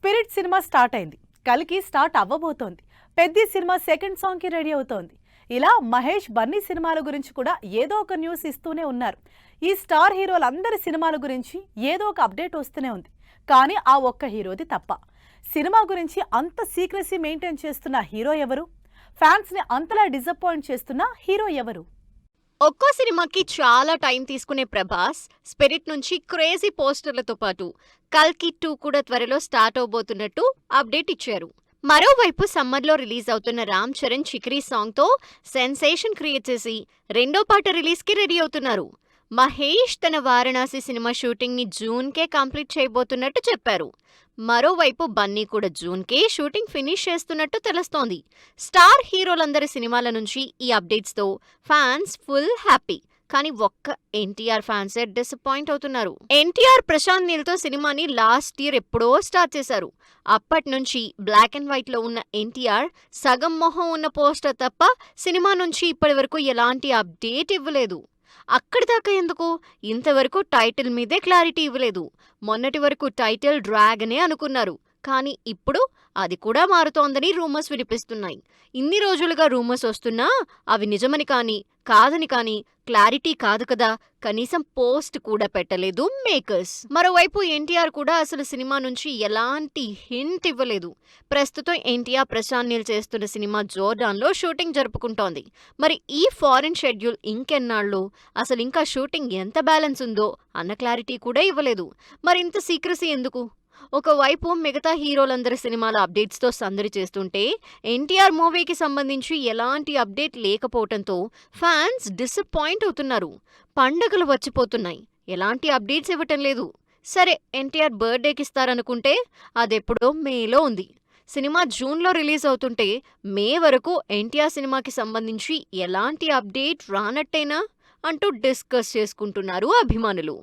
Spirit cinema start అయింది. కల్కి start అవ్వబోతోంది. పెద్ది సినిమా సెకండ్ సాంగ్ కి రెడీ అవుతోంది. ఇలా మహేష్ బన్నీ సినిమాల గురించి కూడా ఏదో ఒక న్యూస్ ఇస్తూనే ఉన్నారు. ఈ స్టార్ హీరోలందరి సినిమాల గురించి ఏదో ఒక అప్డేట్ వస్తూనే ఉంది. కానీ ఆ ఒక్క హీరోది తప్ప. సినిమా గురించి అంత సీక్రెసీ మెయింటైన్ చేస్తున్న హీరో ఎవరు? ఫ్యాన్స్ ని అంతలా డిసప్పాయింట్ చేస్తున్న హీరో ఎవరు? ఒక్కో సినిమాకి చాలా టైం తీసుకునే ప్రభాస్ స్పిరిట్ నుంచి క్రేజీ పోస్టర్లతో పాటు కల్కి 2 కూడా త్వరలో స్టార్ట్ అవబోతున్నట్టు అప్డేట్ ఇచ్చారు. మరోవైపు సమ్మర్లో రిలీజ్ అవుతున్న రామ్ చరణ్ చిక్రీ సాంగ్తో సెన్సేషన్ క్రియేట్ చేసి రెండో పాట రిలీజ్కి రెడీ అవుతున్నారు. మహేష్ తన వారణాసి సినిమా షూటింగ్ని జూన్కే కంప్లీట్ చేయబోతున్నట్టు చెప్పారు. మరోవైపు బన్నీ కూడా జూన్కే షూటింగ్ ఫినిష్ చేస్తున్నట్టు తెలుస్తోంది. స్టార్ హీరోలందరి సినిమాల నుంచి ఈ అప్డేట్స్తో ఫ్యాన్స్ ఫుల్ హ్యాపీ. కానీ ఒక్క ఎన్టీఆర్ ఫ్యాన్సే డిసప్పాయింట్ అవుతున్నారు. ఎన్టీఆర్ ప్రశాంత్ నీల్తో సినిమాని లాస్ట్ ఇయర్ ఎప్పుడో స్టార్ట్ చేశారు. అప్పటి నుంచి బ్లాక్ అండ్ వైట్ లో ఉన్న ఎన్టీఆర్ సగం మొహం ఉన్న పోస్టర్ తప్ప సినిమా నుంచి ఇప్పటి వరకు ఎలాంటి అప్డేట్ ఇవ్వలేదు. అక్కడిదాకా ఎందుకు, ఇంతవరకు టైటిల్ మీదే క్లారిటీ ఇవ్వలేదు. మొన్నటి వరకు టైటిల్ డ్రాగనే అనుకున్నారు. కానీ ఇప్పుడు అది కూడా మారుతోందని రూమర్స్ వినిపిస్తున్నాయి. ఇన్ని రోజులుగా రూమర్స్ వస్తున్నా అవి నిజమని కానీ కాదని కానీ క్లారిటీ కాదు కదా. కనీసం పోస్ట్ కూడా పెట్టలేదు మేకర్స్. మరోవైపు ఎన్టీఆర్ కూడా అసలు సినిమా నుంచి ఎలాంటి హింట్ ఇవ్వలేదు. ప్రస్తుతం ఎన్టీఆర్ ప్రశాంత్ నీల్ చేస్తున్న సినిమా జోర్డాన్లో షూటింగ్ జరుపుకుంటోంది. మరి ఈ ఫారిన్ షెడ్యూల్ ఇంకెన్నాళ్ళు, అసలు ఇంకా షూటింగ్ ఎంత బ్యాలెన్స్ ఉందో అన్న క్లారిటీ కూడా ఇవ్వలేదు. మరింత సీక్రసీ ఎందుకు? ఒకవైపు మిగతా హీరోలందరి సినిమాల అప్డేట్స్తో సందడి చేస్తుంటే ఎన్టీఆర్ మూవీకి సంబంధించి ఎలాంటి అప్డేట్ లేకపోవడంతో ఫ్యాన్స్ డిసప్పాయింట్ అవుతున్నారు. పండగలు వచ్చిపోతున్నాయి, ఎలాంటి అప్డేట్స్ ఇవ్వటం లేదు. సరే, ఎన్టీఆర్ బర్త్డేకి ఇస్తారనుకుంటే అదెప్పుడో మేలో ఉంది. సినిమా జూన్లో రిలీజ్ అవుతుంటే మే వరకు ఎన్టీఆర్ సినిమాకి సంబంధించి ఎలాంటి అప్డేట్ రానట్టేనా అంటూ డిస్కస్ చేసుకుంటున్నారు అభిమానులు.